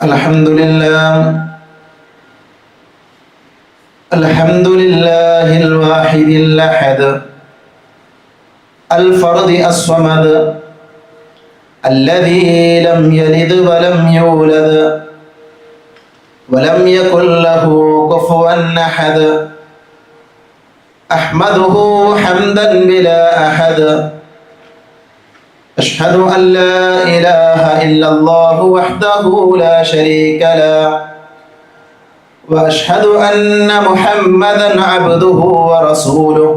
الحمد لله الحمد لله الواحد الأحد الفرد الصمد الذي لم يلد ولم يولد ولم يكن له كفوا أحد أحمده حمدا بلا أحد أشهد أن لا إله إلا الله وحده لا شريك له وأشهد أن محمدا عبده ورسوله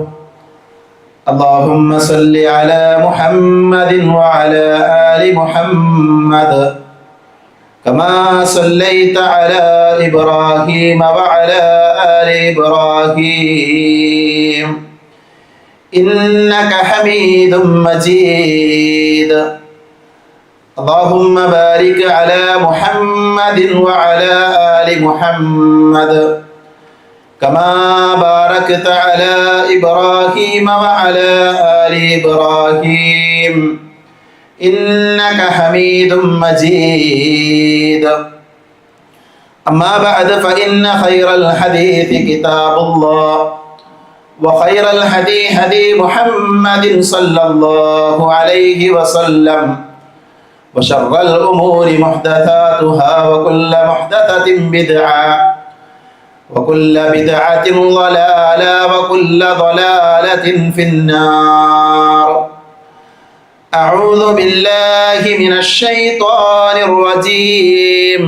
اللهم صل على محمد وعلى آل محمد كما صليت على إبراهيم وعلى آل إبراهيم إنك حميد مجيد اللهم بارك على محمد وعلى آل محمد كما باركت على إبراهيم وعلى آل إبراهيم إنك حميد مجيد أما بعد فإن خير الحديث كتاب الله وخير الهدي هدي محمد صلى الله عليه وسلم وشر الأمور محدثاتها وكل محدثة بدعة وكل بدعة ضلالة وكل ضلالة في النار أعوذ بالله من الشيطان الرجيم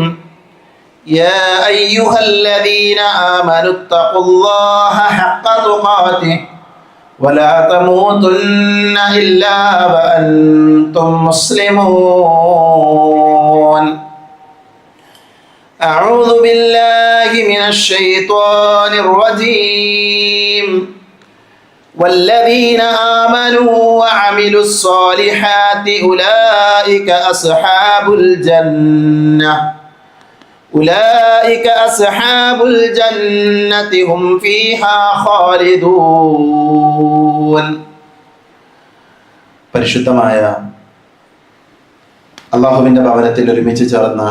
يا أيها الذين آمنوا اتقوا الله حق تقاته ولا تموتن إلا وأنتم مسلمون أعوذ بالله من الشيطان الرجيم والذين آمنوا وعملوا الصالحات أولئك أصحاب الجنة أولئك أصحاب الجنة هم فيها خالدون പരിശുദ്ധമായ അല്ലാഹുവിൻ്റെ ഭവനത്തിൽ ഒരുമിച്ച് ചേർന്ന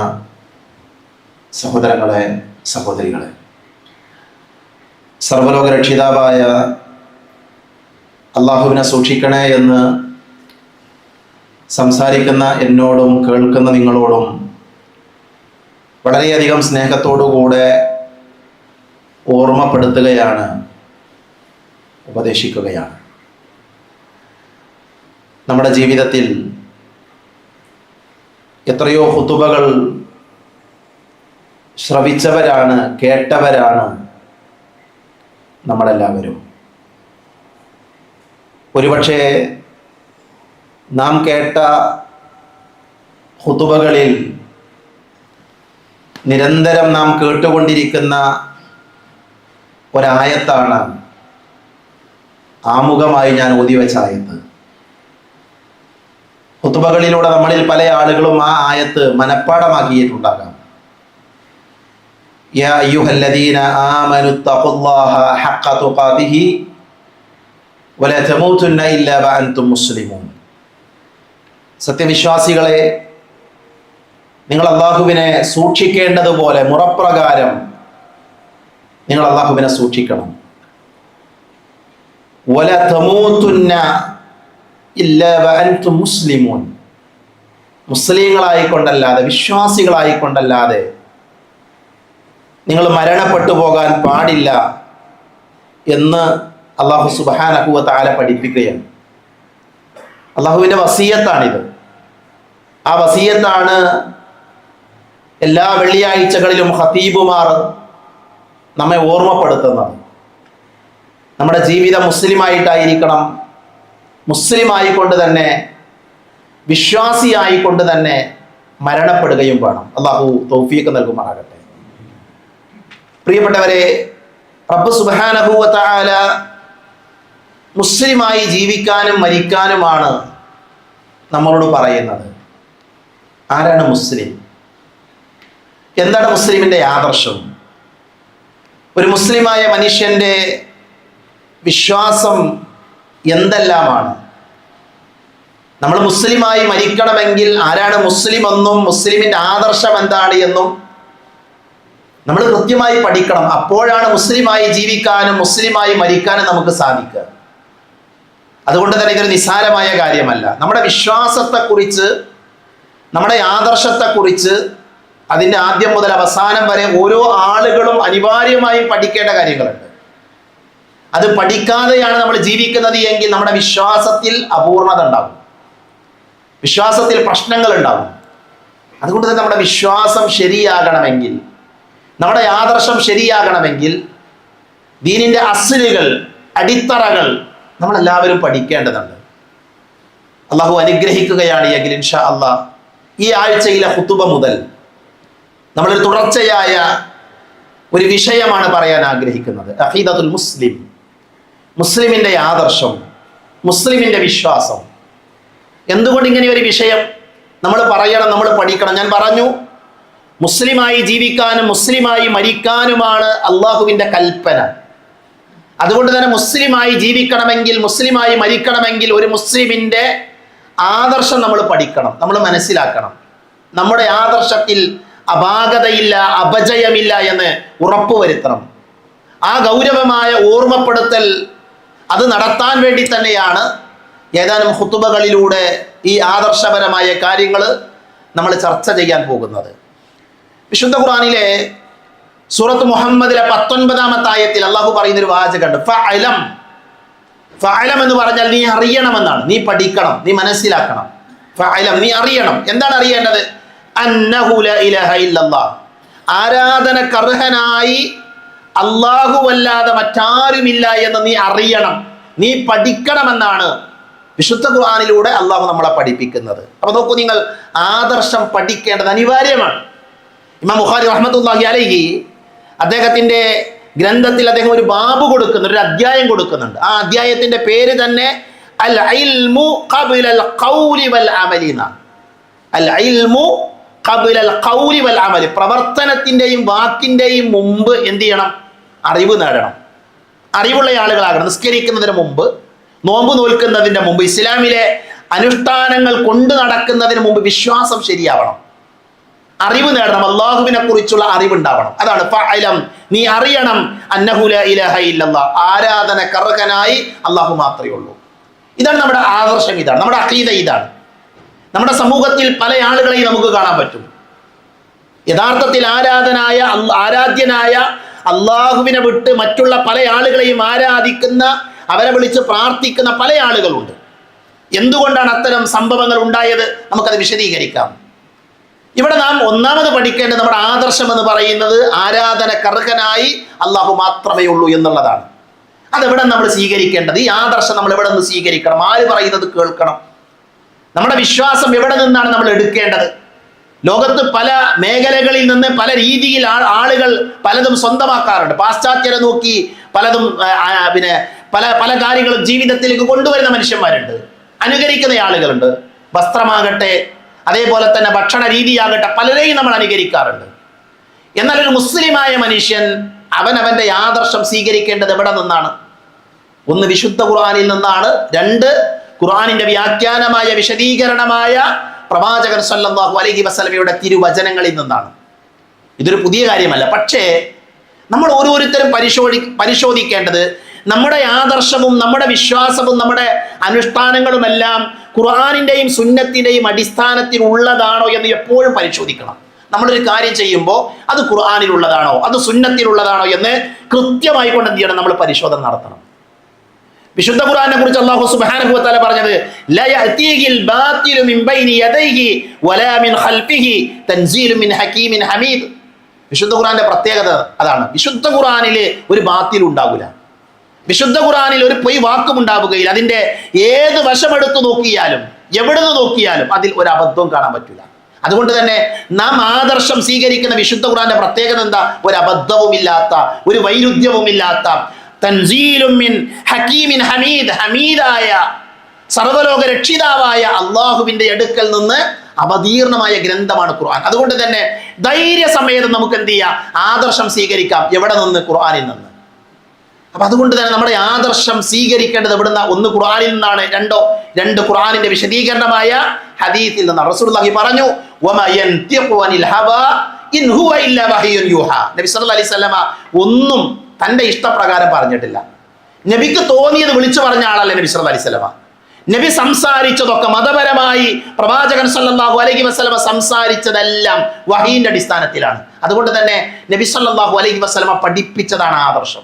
സഹോദരങ്ങളെ സഹോദരികളെ, സർവ്വലോക രക്ഷിതാവായ അല്ലാഹുവിനെ സൂക്ഷിക്കണേ എന്ന് സംസാരിക്കുന്ന എന്നോടും കേൾക്കുന്ന നിങ്ങളോടും വളരെയധികം സ്നേഹത്തോടുകൂടെ ഓർമ്മപ്പെടുത്തുകയാണ്, ഉപദേശിക്കുകയാണ്. നമ്മുടെ ജീവിതത്തിൽ എത്രയോ ഖുതുബകൾ ശ്രവിച്ചവരാണ്, കേട്ടവരാണ് നമ്മളെല്ലാവരും. ഒരുപക്ഷെ നാം കേട്ട ഖുതുബകളിൽ നിരന്തരം നാം കേട്ടുകൊണ്ടിരിക്കുന്ന ഒരായത്താണ് ആമുഖമായി ഞാൻ ഓതിവെച്ച ആയത്ത്. ഖുതുബകളിലൂടെ നമ്മളിൽ പല ആളുകളും ആ ആയത്ത് മനഃപ്പാഠമാക്കിയിട്ടുണ്ടാകാം. യാ അയ്യുഹല്ലദീന ആമനു തഖുല്ലാഹ ഹഖ്ക തുഖാതിഹി വലാ തമൂതുന്ന ഇല്ലാ വഅൻതും മുസ്ലിമൂൻ. സത്യവിശ്വാസികളെ, നിങ്ങൾ അല്ലാഹുവിനെ സൂക്ഷിക്കേണ്ടതുപോലെ മുറപ്രകാരം നിങ്ങൾ അല്ലാഹുവിനെ സൂക്ഷിക്കണം. വലാ തമൂതുന്ന ഇല്ലാ വഅൻതും മുസ്ലിമൂൻ. മുസ്ലിങ്ങളായിക്കൊണ്ടല്ലാതെ, വിശ്വാസികളായിക്കൊണ്ടല്ലാതെ നിങ്ങൾ മരണപ്പെട്ടു പോകാൻ പാടില്ല എന്ന് അല്ലാഹു സുബ്ഹാനഹു വ തആല പഠിപ്പിക്കുകയാണ്. അല്ലാഹുവിൻ്റെ വസിയത്താണിത്. ആ വസിയത്താണ് എല്ലാ വെള്ളിയാഴ്ചകളിലും ഖതീബുമാർ നമ്മെ ഓർമ്മപ്പെടുത്തുന്നത്. നമ്മുടെ ജീവിതം മുസ്ലിമായിട്ടായിരിക്കണം, മുസ്ലിമായിക്കൊണ്ട് തന്നെ, വിശ്വാസിയായിക്കൊണ്ട് തന്നെ മരണപ്പെടുകയും വേണം. അല്ലാഹു തൗഫീഖ് നൽകുമാറാകട്ടെ. പ്രിയപ്പെട്ടവരെ, റബ്ബ് സുബ്ഹാനഹു വ തആല മുസ്ലിമായി ജീവിക്കാനും മരിക്കാനുമാണ് നമ്മളോട് പറയുന്നത്. ആരാണ് മുസ്ലിം? എന്താണ് മുസ്ലിമിൻ്റെ ആദർശം? ഒരു മുസ്ലിമായ മനുഷ്യൻ്റെ വിശ്വാസം എന്തെല്ലാമാണ്? നമ്മൾ മുസ്ലിമായി മരിക്കണമെങ്കിൽ ആരാണ് മുസ്ലിം എന്നും മുസ്ലിമിന്റെ ആദർശം എന്താണ് എന്നും നമ്മൾ കൃത്യമായി പഠിക്കണം. അപ്പോഴാണ് മുസ്ലിമായി ജീവിക്കാനും മുസ്ലിമായി മരിക്കാനും നമുക്ക് സാധിക്കുക. അതുകൊണ്ട് തന്നെ ഇതൊരു നിസ്സാരമായ കാര്യമല്ല. നമ്മുടെ വിശ്വാസത്തെക്കുറിച്ച്, നമ്മുടെ ആദർശത്തെക്കുറിച്ച് അതിൻ്റെ ആദ്യം മുതൽ അവസാനം വരെ ഓരോ ആളുകളും അനിവാര്യമായും പഠിക്കേണ്ട കാര്യങ്ങളുണ്ട്. അത് പഠിക്കാതെയാണ് നമ്മൾ ജീവിക്കുന്നത് എങ്കിൽ നമ്മുടെ വിശ്വാസത്തിൽ അപൂർണത ഉണ്ടാകും, വിശ്വാസത്തിൽ പ്രശ്നങ്ങൾ ഉണ്ടാകും. അതുകൊണ്ട് തന്നെ നമ്മുടെ വിശ്വാസം ശരിയാകണമെങ്കിൽ, നമ്മുടെ ആദർശം ശരിയാകണമെങ്കിൽ ദീനിൻ്റെ അസ്ലുകൾ, അടിത്തറകൾ നമ്മളെല്ലാവരും പഠിക്കേണ്ടതുണ്ട്. അള്ളാഹു അനുഗ്രഹിക്കുകയാണ് എങ്കിൽ ഇൻഷാ അള്ളാഹ് ഈ ആഴ്ചയിലെ ഖുതുബ മുതൽ നമ്മളൊരു തുടർച്ചയായ ഒരു വിഷയമാണ് പറയാൻ ആഗ്രഹിക്കുന്നത്. അഖീദത്തുൽ മുസ്ലിം, മുസ്ലിമിൻ്റെ ആദർശം, മുസ്ലിമിൻ്റെ വിശ്വാസം. എന്തുകൊണ്ട് ഇങ്ങനെ ഒരു വിഷയം നമ്മൾ പറയണം, നമ്മൾ പഠിക്കണം? ഞാൻ പറഞ്ഞു, മുസ്ലിമായി ജീവിക്കാനും മുസ്ലിമായി മരിക്കാനുമാണ് അള്ളാഹുവിൻ്റെ കൽപ്പന. അതുകൊണ്ട് തന്നെ മുസ്ലിമായി ജീവിക്കണമെങ്കിൽ, മുസ്ലിമായി മരിക്കണമെങ്കിൽ ഒരു മുസ്ലിമിൻ്റെ ആദർശം നമ്മൾ പഠിക്കണം, നമ്മൾ മനസ്സിലാക്കണം. നമ്മുടെ ആദർശത്തിൽ അപാകതയില്ല, അപജയമില്ല എന്ന് ഉറപ്പുവരുത്തണം. ആ ഗൗരവമായ ഓർമ്മപ്പെടുത്തൽ അത് നടത്താൻ വേണ്ടി തന്നെയാണ് ഏതാനും ഖുതുബകളിലൂടെ ഈ ആദർശപരമായ കാര്യങ്ങൾ നമ്മൾ ചർച്ച ചെയ്യാൻ പോകുന്നത്. വിശുദ്ധ ഖുർആനിലെ സൂറത്ത് മുഹമ്മദിലെ 19-ാമത്തെ ആയത്തിൽ അള്ളാഹു പറയുന്നൊരു വാചകമുണ്ട്, ഫഅലം. ഫഅലം എന്ന് പറഞ്ഞാൽ നീ അറിയണമെന്നാണ്, നീ പഠിക്കണം, നീ മനസ്സിലാക്കണം. ഫഅലം, നീ അറിയണം. എന്താണ് അറിയേണ്ടത്? അന്നഹു ലാ ഇലാഹ ഇല്ലല്ലാഹ്, ആരാധനക്കർഹനായി അല്ലാഹുവല്ലാതെ മറ്റാരുമില്ല എന്ന് നീ അറിയണം, നീ പഠിക്കണമെന്നാണ് വിശുദ്ധ ഖുർആനിലൂടെ അള്ളാഹു നമ്മളെ പഠിപ്പിക്കുന്നത്. അപ്പൊ നോക്കൂ നിങ്ങൾ, ആദർശം പഠിക്കേണ്ടത് അനിവാര്യമാണ്. ഇമാം ബുഖാരി റഹ്മത്തുള്ളാഹി അലൈഹി അദ്ദേഹത്തിന്റെ ഗ്രന്ഥത്തിൽ അദ്ദേഹം ഒരു ബാബ് കൊടുക്കുന്നുണ്ട്, ഒരു അധ്യായം കൊടുക്കുന്നുണ്ട്. ആ അധ്യായത്തിന്റെ പേര് തന്നെ അൽ ഇൽമു ഖബ്ലൽ ഖൗലി വൽ അമലി. അൽ ഇൽമു ഖബ്ലൽ ഖൗലി വൽ അമലി, പ്രവർത്തനത്തിന്റെയും വാക്കിന്റെയും മുമ്പ് എന്ത് ചെയ്യണം? അറിവ് നേടണം, അറിവുള്ള ആളുകളാകണം. നിസ്കരിക്കുന്നതിന് മുമ്പ്, നോമ്പ് നോൽക്കുന്നതിന്റെ മുമ്പ്, ഇസ്ലാമിലെ അനുഷ്ഠാനങ്ങൾ കൊണ്ട് നടക്കുന്നതിന് മുമ്പ് വിശ്വാസം ശരിയാവണം, അറിവ് നേടണം, അള്ളാഹുവിനെ കുറിച്ചുള്ള അറിവുണ്ടാവണം. അതാണ് ഫഅലം, നീ അറിയണം, അന്നഹു ലാ ഇലാഹ ഇല്ലല്ലാഹ്, ആരാധനക്കർഹനായി അള്ളാഹു മാത്രമേ ഉള്ളൂ. ഇതാണ് നമ്മുടെ ആദർശം, ഇതാണ് നമ്മുടെ അഖീദ, ഇതാണ്. നമ്മുടെ സമൂഹത്തിൽ പല ആളുകളെയും നമുക്ക് കാണാൻ പറ്റും. യഥാർത്ഥത്തിൽ ആരാധ്യനായ അള്ളാഹുവിനെ വിട്ട് മറ്റുള്ള പല ആളുകളെയും ആരാധിക്കുന്ന, അവരെ വിളിച്ച് പ്രാർത്ഥിക്കുന്ന പല ആളുകളുണ്ട്. എന്തുകൊണ്ടാണ് അത്തരം സംഭവങ്ങൾ ഉണ്ടായത്? നമുക്കത് വിശദീകരിക്കാം. ഇവിടെ നാം ഒന്നാമത് പഠിക്കേണ്ടത് നമ്മുടെ ആദർശം എന്ന് പറയുന്നത് ആരാധനക്കർഹനായി അള്ളാഹു മാത്രമേ ഉള്ളൂ എന്നുള്ളതാണ്. അതെവിടെ നമ്മൾ സ്വീകരിക്കേണ്ടത്? ഈ ആദർശം നമ്മൾ എവിടെ നിന്ന് സ്വീകരിക്കണം? ആര് പറയുന്നത് കേൾക്കണം? നമ്മുടെ വിശ്വാസം എവിടെ നിന്നാണ് നമ്മൾ എടുക്കേണ്ടത്? ലോകത്ത് പല മേഖലകളിൽ നിന്ന് പല രീതിയിൽ ആളുകൾ പലതും സ്വന്തമാക്കാറുണ്ട്. പാശ്ചാത്യരെ നോക്കി പലതും പല പല കാര്യങ്ങളും ജീവിതത്തിലേക്ക് കൊണ്ടുവരുന്ന മനുഷ്യന്മാരുണ്ട്, അനുകരിക്കുന്ന ആളുകളുണ്ട്. വസ്ത്രമാകട്ടെ, അതേപോലെ തന്നെ ഭക്ഷണ രീതിയാകട്ടെ, പലരെയും നമ്മൾ അനുകരിക്കാറുണ്ട്. എന്നാൽ ഒരു മുസ്ലിമായ മനുഷ്യൻ അവനവന്റെ ആദർശം സ്വീകരിക്കേണ്ടത് എവിടെ നിന്നാണ്? ഒന്ന്, വിശുദ്ധ ഖുർആനിൽ നിന്നാണ്. രണ്ട്, ഖുർആനിന്റെ വ്യാഖ്യാനമായ വിശദീകരണമായ പ്രവാചകൻ സല്ലല്ലാഹു അലൈഹി വസല്ലമയുടെ തിരുവചനങ്ങളിൽ നിന്നാണ്. ഇതൊരു പുതിയ കാര്യമല്ല. പക്ഷേ നമ്മൾ ഓരോരുത്തരും പരിശോധിക്കേണ്ടത് നമ്മുടെ ആദർശവും നമ്മുടെ വിശ്വാസവും നമ്മുടെ അനുഷ്ഠാനങ്ങളുമെല്ലാം ഖുർആനിന്റെയും സുന്നത്തിന്റെയും അടിസ്ഥാനത്തിൽ ഉള്ളതാണോ എന്ന് എപ്പോഴും പരിശോധിക്കണം. നമ്മളൊരു കാര്യം ചെയ്യുമ്പോൾ അത് ഖുർആനിലുള്ളതാണോ, അത് സുന്നത്തിലുള്ളതാണോ എന്ന് കൃത്യമായി കൊണ്ട് എന്ത് ചെയ്യണം? നമ്മൾ പരിശോധന നടത്തണം. വിശുദ്ധ ഖുർആനെ കുറിച്ച് അല്ലാഹു സുബ്ഹാനഹു വ തആല പറഞ്ഞത് ലാ യഅതീഹിൽ ബാതിലു മിൻ ബൈനി യദൈഹി വലാ മിൻ ഖൽഫിഹി തൻസീലു മിൻ ഹകീമിൻ ഹമീദ്. വിശുദ്ധ ഖുർആന്റെ പ്രത്യേകത അതാണ്. വിശുദ്ധ ഖുർആനിൽ ഒരു ബാത്തിൽ ഉണ്ടാകില്ല, വിശുദ്ധ ഖുർആനിൽ ഒരു പൊയ് വാക്കും ഉണ്ടാവുകയില്ല. അതിന്റെ ഏത് വശമെടുത്ത് നോക്കിയാലും, എവിടുന്ന് നോക്കിയാലും അതിൽ ഒരു അബദ്ധവും കാണാൻ പറ്റില്ല. അതുകൊണ്ട് തന്നെ നാം ആദർശം സ്വീകരിക്കുന്ന വിശുദ്ധ ഖുർആന്റെ പ്രത്യേകത എന്താ? ഒരു അബദ്ധവുമില്ലാത്ത, ഒരു വൈരുദ്ധ്യവുമില്ലാത്ത, തൻസീലും മിൻ ഹകീമിൻ ഹമീദ്, ഹമീദായ സർവ്വലോക രക്ഷിതാവായ അള്ളാഹുവിന്റെ അടുക്കൽ നിന്ന് അവതീർണമായ ഗ്രന്ഥമാണ് ഖുർആൻ. അതുകൊണ്ട് തന്നെ ധൈര്യസമേതം നമുക്ക് എന്ത് ചെയ്യാം? ആദർശം സ്വീകരിക്കാം. എവിടെ നിന്ന്? ഖുർആനിൽ നിന്ന്. അപ്പൊ അതുകൊണ്ട് തന്നെ നമ്മുടെ ആദർശം സ്വീകരിക്കേണ്ടത് എവിടുന്ന? ഒന്ന്, ഖുർആനിൽ നിന്നാണ്. രണ്ടോ, രണ്ട് ഖുർആനിന്റെ വിശദീകരണമായ ഹദീസിൽ നിന്ന് റസൂലുള്ളാഹി പറഞ്ഞു വമാ യൻതിഖു അനിൽ ഹവാ ഇൻ ഹുവ ഇല്ലാ വഹയ്യുൻ യൂഹാ. നബി സല്ലല്ലാഹു അലൈഹി വസല്ലമ ഒന്നും തന്റെ ഇഷ്ടപ്രകാരം പറഞ്ഞിട്ടില്ല. നബിക്ക് തോന്നിയത് വിളിച്ചു പറഞ്ഞ ആളല്ല നബി സല്ലല്ലാഹു അലൈഹി വസല്ലമ. നബി സംസാരിച്ചതൊക്കെ മതപരമായി പ്രവാചകൻ സല്ലല്ലാഹു അലൈഹി വസല്ലമ സംസാരിച്ചതെല്ലാം വഹീന്റെ അടിസ്ഥാനത്തിലാണ്. അതുകൊണ്ട് തന്നെ നബി സല്ലല്ലാഹു അലൈഹി വസല്ലമ പഠിപ്പിച്ചതാണ് ആദർശം.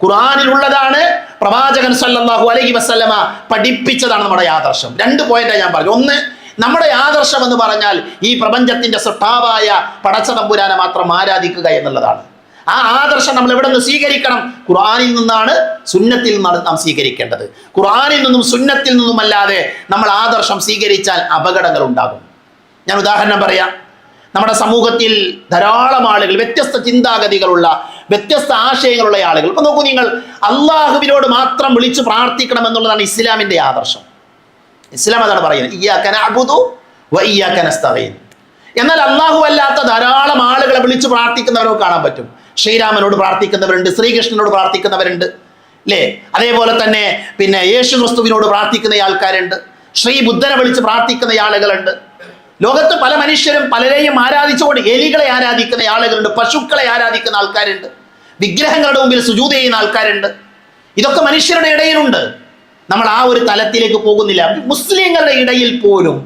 ഖുർആനിലുള്ളതാണ്, പ്രവാചകൻ സല്ലല്ലാഹു അലൈഹി വസല്ലമ പഠിപ്പിച്ചതാണ് നമ്മുടെ ആദർശം. 2 പോയിന്റാണ് ഞാൻ പറഞ്ഞു. ഒന്ന്, നമ്മുടെ ആദർശം എന്ന് പറഞ്ഞാൽ ഈ പ്രപഞ്ചത്തിന്റെ സൃഷ്ടാവായ പടച്ച തമ്പുരാനെ മാത്രം ആരാധിക്കുക എന്നുള്ളതാണ്. ആ ആദർശം നമ്മൾ എവിടെ നിന്ന് സ്വീകരിക്കണം? ഖുർആനിൽ നിന്നാണ്, സുന്നത്തിൽ നിന്നാണ് നാം സ്വീകരിക്കേണ്ടത്. ഖുർആനിൽ നിന്നും സുന്നത്തിൽ നിന്നും അല്ലാതെ നമ്മൾ ആദർശം സ്വീകരിച്ചാൽ അപകടങ്ങൾ ഉണ്ടാകും. ഞാൻ ഉദാഹരണം പറയാം. നമ്മുടെ സമൂഹത്തിൽ ധാരാളം ആളുകൾ, വ്യത്യസ്ത ചിന്താഗതികളുള്ള, വ്യത്യസ്ത ആശയങ്ങളുള്ള ആളുകൾ. ഇപ്പൊ നോക്കൂ നിങ്ങൾ, അള്ളാഹുവിനോട് മാത്രം വിളിച്ച് പ്രാർത്ഥിക്കണം എന്നുള്ളതാണ് ഇസ്ലാമിന്റെ ആദർശം. ഇസ്ലാം അതാണ് പറയുന്നത്, ഇയ്യാക നഅ്ബുദു വ ഇയ്യാക നസ്തഈൻ. എന്നാൽ അള്ളാഹു അല്ലാത്ത ധാരാളം ആളുകളെ വിളിച്ച് പ്രാർത്ഥിക്കുന്നവരൊക്കെ കാണാൻ പറ്റും. ശ്രീരാമനോട് പ്രാർത്ഥിക്കുന്നവരുണ്ട്, ശ്രീകൃഷ്ണനോട് പ്രാർത്ഥിക്കുന്നവരുണ്ട്, അല്ലേ? അതേപോലെ തന്നെ പിന്നെ യേശു ക്രിസ്തുവിനോട് പ്രാർത്ഥിക്കുന്ന ആൾക്കാരുണ്ട്, ശ്രീ ബുദ്ധനെ വിളിച്ച് പ്രാർത്ഥിക്കുന്ന ആളുകളുണ്ട്. ലോകത്ത് പല മനുഷ്യരും പലരെയും ആരാധിച്ചുകൊണ്ട്, എലികളെ ആരാധിക്കുന്ന ആളുകളുണ്ട്, പശുക്കളെ ആരാധിക്കുന്ന ആൾക്കാരുണ്ട്, വിഗ്രഹങ്ങളുടെ മുമ്പിൽ സുജൂദ് ചെയ്യുന്ന ആൾക്കാരുണ്ട്. ഇതൊക്കെ മനുഷ്യരുടെ ഇടയിലുണ്ട്. നമ്മൾ ആ ഒരു തലത്തിലേക്ക് പോകുന്നില്ല. മുസ്ലിങ്ങളുടെ ഇടയിൽ പോലും,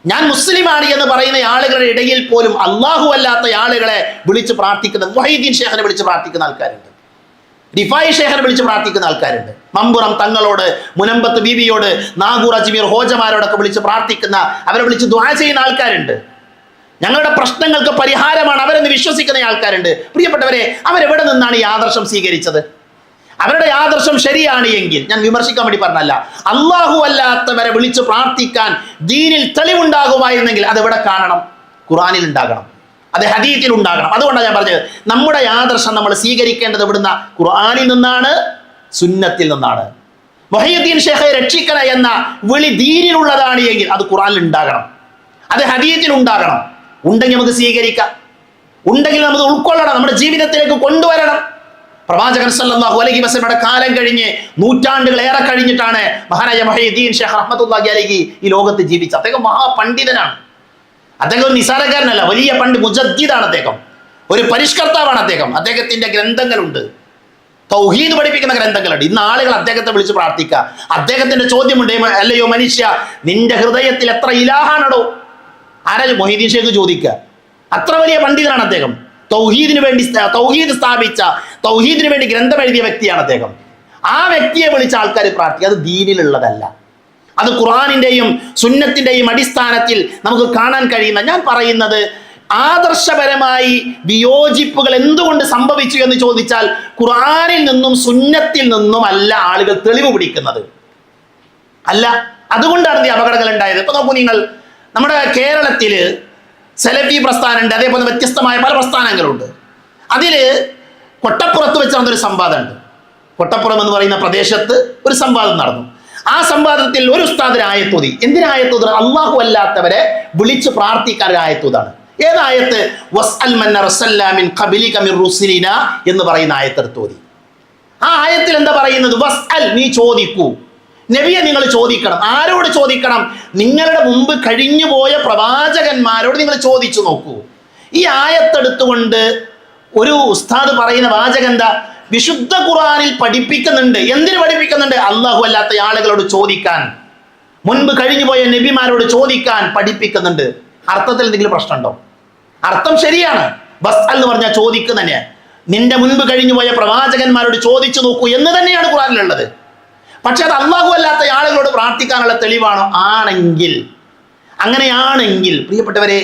ഞാൻ മുസ്ലിമാണ് എന്ന് പറയുന്ന ആളുകളുടെ ഇടയിൽ പോലും അള്ളാഹു അല്ലാത്ത ആളുകളെ വിളിച്ച് പ്രാർത്ഥിക്കുന്ന, മുഹയ്യിദ്ദീൻ ഷേഖിനെ വിളിച്ച് പ്രാർത്ഥിക്കുന്ന ആൾക്കാരുണ്ട്, റിഫായി ഷേഖിനെ വിളിച്ച് പ്രാർത്ഥിക്കുന്ന ആൾക്കാരുണ്ട്, മമ്പുറം തങ്ങളോട്, മുനമ്പത്ത് ബീവിയോട്, നാഗൂർ അജ്മീർ ഹോജമാരോടൊക്കെ വിളിച്ച് പ്രാർത്ഥിക്കുന്ന, അവരെ വിളിച്ച് ദുആ ചെയ്യുന്ന ആൾക്കാരുണ്ട്. ഞങ്ങളുടെ പ്രശ്നങ്ങൾക്ക് പരിഹാരമാണ് അവരെന്ന് വിശ്വസിക്കുന്ന ആൾക്കാരുണ്ട്. പ്രിയപ്പെട്ടവരെ, അവരെവിടെ നിന്നാണ് ഈ ആദർശം സ്വീകരിച്ചത്? അവരുടെ ആദർശം ശരിയാണ് എങ്കിൽ, ഞാൻ വിമർശിക്കാൻ വേണ്ടി പറഞ്ഞല്ല, അള്ളാഹു അല്ലാത്തവരെ വിളിച്ച് പ്രാർത്ഥിക്കാൻ ദീനിൽ തെളിവുണ്ടാകുമായിരുന്നെങ്കിൽ അതെവിടെ കാണണം? ഖുർആനിൽ ഉണ്ടാകണം, അത് ഹദീസിൽ ഉണ്ടാകണം. അതുകൊണ്ടാണ് ഞാൻ പറഞ്ഞത്, നമ്മുടെ ആദർശം നമ്മൾ സ്വീകരിക്കേണ്ടത് എവിടുന്ന? ഖുർആനിൽ നിന്നാണ്, സുന്നത്തിൽ നിന്നാണ്. മുഹയ്യിദ്ദീൻ ഷേഖെ രക്ഷിക്കണ എന്ന വിളി ദീനിലുള്ളതാണ് എങ്കിൽ അത് ഖുർആനിൽ ഉണ്ടാകണം, അത് ഹദീസിൽ ഉണ്ടാകണം. ഉണ്ടെങ്കിൽ നമുക്ക് സ്വീകരിക്കാം, ഉണ്ടെങ്കിൽ നമുക്ക് ഉൾക്കൊള്ളണം, നമ്മുടെ ജീവിതത്തിലേക്ക് കൊണ്ടുവരണം. പ്രവാചകൻ സല്ലല്ലാഹു അലൈഹി വസല്ലമയുടെ കാലം കഴിഞ്ഞ് നൂറ്റാണ്ടുകളേറെ കഴിഞ്ഞിട്ടാണ് മഹാനായ മുഹയ്യിദ്ദീൻ ഷേഖ് റഹ്മത്തുള്ളാഹി അലൈഹി ഈ ലോകത്ത് ജീവിച്ചത്. അദ്ദേഹം മഹാപണ്ഡിതനാണ്. അദ്ദേഹം ഒരു നിസാരക്കാരനല്ല, വലിയ മുജദ്ദിദാണ് അദ്ദേഹം, ഒരു പരിഷ്കർത്താവാണ് അദ്ദേഹം. അദ്ദേഹത്തിന്റെ ഗ്രന്ഥങ്ങളുണ്ട്, തൗഹീദ് പഠിപ്പിക്കുന്ന ഗ്രന്ഥങ്ങളുണ്ട്. ഇന്ന് ആളുകൾ അദ്ദേഹത്തെ വിളിച്ച് പ്രാർത്ഥിക്കുക. അദ്ദേഹത്തിന്റെ ചോദ്യമുണ്ട്, അല്ലയോ മനുഷ്യ, നിന്റെ ഹൃദയത്തിൽ എത്ര ഇലാഹാണോ? ആരാ മുഹയ്യിദ്ദീൻ ഷേഖ് ചോദിക്കുക. അത്ര വലിയ പണ്ഡിതനാണ് അദ്ദേഹം. തൗഹീദിന് വേണ്ടി, തൗഹീദ് സ്ഥാപിച്ച, തൗഹീദിന് വേണ്ടി ഗ്രന്ഥം എഴുതിയ വ്യക്തിയാണ് അദ്ദേഹം. ആ വ്യക്തിയെ വിളിച്ച ആൾക്കാർ പ്രാർത്ഥിക്കുക. അത് ദീനിലുള്ളതല്ല, അത് ഖുർആനിന്റെയും സുന്നത്തിന്റെയും അടിസ്ഥാനത്തിൽ നമുക്ക് കാണാൻ കഴിയുന്ന. ഞാൻ പറയുന്നത്, ആദർശപരമായി വിയോജിപ്പുകൾ എന്തുകൊണ്ട് സംഭവിച്ചു എന്ന് ചോദിച്ചാൽ ഖുർആനിൽ നിന്നും സുന്നത്തിൽ നിന്നും അല്ല ആളുകൾ തെളിവ് പിടിക്കുന്നത്, അല്ല. അതുകൊണ്ടാണ് ഈ അപകടങ്ങൾ ഉണ്ടായത്. ഇപ്പൊ നോക്കൂ നിങ്ങൾ, നമ്മുടെ കേരളത്തില് സലഫി പ്രസ്ഥാനമുണ്ട്, അതേപോലെ വ്യത്യസ്തമായ പല പ്രസ്ഥാനങ്ങളുണ്ട്. അതിൽ കൊട്ടപ്പുറത്ത് വെച്ച് നടന്നൊരു സംവാദമുണ്ട്. കൊട്ടപ്പുറം എന്ന് പറയുന്ന പ്രദേശത്ത് ഒരു സംവാദം നടന്നു. ആ സംവാദത്തിൽ ഒരു ഉസ്താദിന് ആയത്തോതി. എന്തിനായത്തോത്? അള്ളാഹു അല്ലാത്തവരെ വിളിച്ച് പ്രാർത്ഥിക്കാൻ ഒരു ആയത്തോതാണ്. ഏതായത്ത്? വസ്അൽ മൻ അർസൽനാ മിൻ ഖബ്ലിക മിർ റുസുലിന എന്ന് പറയുന്ന ആയത്തെടുത്തോതി. ആ ആയത്തിൽ എന്താ പറയുന്നത്? വസ്അൽ, നീ ചോദിക്കൂ, നബിയെ നിങ്ങൾ ചോദിക്കണം. ആരോട് ചോദിക്കണം? നിങ്ങളുടെ മുമ്പ് കഴിഞ്ഞുപോയ പ്രവാചകന്മാരോട് നിങ്ങൾ ചോദിച്ചു നോക്കൂ. ഈ ആയത്തെടുത്തുകൊണ്ട് ഒരു ഉസ്താദ് പറയുന്ന വാചകം എന്താ? വിശുദ്ധ ഖുർആനിൽ പഠിപ്പിക്കുന്നുണ്ട്. എന്തിനു പഠിപ്പിക്കുന്നുണ്ട്? അള്ളാഹു അല്ലാത്ത ആളുകളോട് ചോദിക്കാൻ, മുൻപ് കഴിഞ്ഞുപോയ നബിമാരോട് ചോദിക്കാൻ പഠിപ്പിക്കുന്നുണ്ട്. അർത്ഥത്തിൽ എന്തെങ്കിലും പ്രശ്നമുണ്ടോ? അർത്ഥം ശരിയാണ്. വസ്അൽ എന്ന് പറഞ്ഞാൽ ചോദിക്കുക തന്നെയാണ്. നിന്റെ മുൻപ് കഴിഞ്ഞുപോയ പ്രവാചകന്മാരോട് ചോദിച്ചു നോക്കൂ എന്ന് തന്നെയാണ് ഖുർആനിലുള്ളത്. പക്ഷെ അത് അള്ളാഹു അല്ലാത്ത ആളുകളോട് പ്രാർത്ഥിക്കാനുള്ള തെളിവാണോ? ആണെങ്കിൽ, അങ്ങനെയാണെങ്കിൽ പ്രിയപ്പെട്ടവരെ,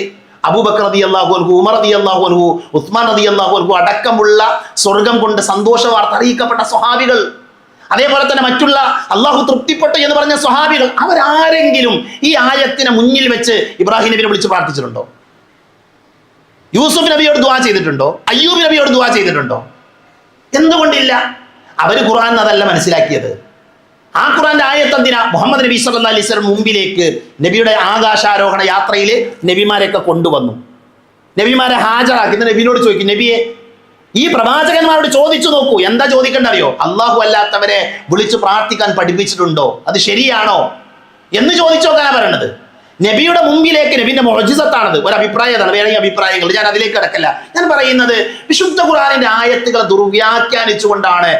അബൂബക്കർ റളിയല്ലാഹു അൻഹു, ഉമർ റളിയല്ലാഹു അൻഹു, ഉസ്മാൻ റളിയല്ലാഹു അൻഹു അടക്കമുള്ള സ്വർഗം കൊണ്ട് സന്തോഷ വാർത്ത അറിയിക്കപ്പെട്ട സ്വഹാബികൾ, അതേപോലെ തന്നെ മറ്റുള്ള അള്ളാഹു തൃപ്തിപ്പെട്ടു എന്ന് പറഞ്ഞ സ്വഹാബികൾ, അവരാരെങ്കിലും ഈ ആയത്തിനെ മുന്നിൽ വെച്ച് ഇബ്രാഹിം നബിയെ വിളിച്ച് പ്രാർത്ഥിച്ചിട്ടുണ്ടോ? യൂസുഫ് നബിയോട് ദുആ ചെയ്തിട്ടുണ്ടോ? അയ്യൂബ് നബിയോട് ദുആ ചെയ്തിട്ടുണ്ടോ? എന്തുകൊണ്ടില്ല? അവർ ഖുർആൻ അതല്ല മനസ്സിലാക്കിയത്. ആ ഖുർആന്റെ ആയത്ത് എന്തിനാ? മുഹമ്മദ് നബി സല്ലല്ലാഹു അലൈഹി വസല്ലം മുമ്പിലേക്ക് നബിയുടെ ആകാശാരോഹണ യാത്രയിൽ നബിമാരെയൊക്കെ കൊണ്ടുവന്നു, നബിമാരെ ഹാജരാക്കി. നബിയോട് ചോദിക്കും, നബിയെ, ഈ പ്രവാചകന്മാരോട് ചോദിച്ചു നോക്കൂ. എന്താ ചോദിക്കേണ്ട അറിയോ? അള്ളാഹു അല്ലാത്തവരെ വിളിച്ച് പ്രാർത്ഥിക്കാൻ പഠിപ്പിച്ചിട്ടുണ്ടോ? അത് ശരിയാണോ? എന്ന് ചോദിച്ചു നോക്കാനാ പറയണത്. നബിയുടെ മുമ്പിലേക്ക്, നബിന്റെ മുഅ്ജിസത്താണത്, ഒരു അഭിപ്രായതാണ്, വേണമെങ്കിൽ അഭിപ്രായങ്ങൾ, ഞാൻ അതിലേക്ക് കിടക്കല്ല. ഞാൻ പറയുന്നത് വിശുദ്ധ ഖുർആനിന്റെ ആയത്തുകളെ ദുർവ്യാഖ്യാനിച്ചുകൊണ്ടാണ്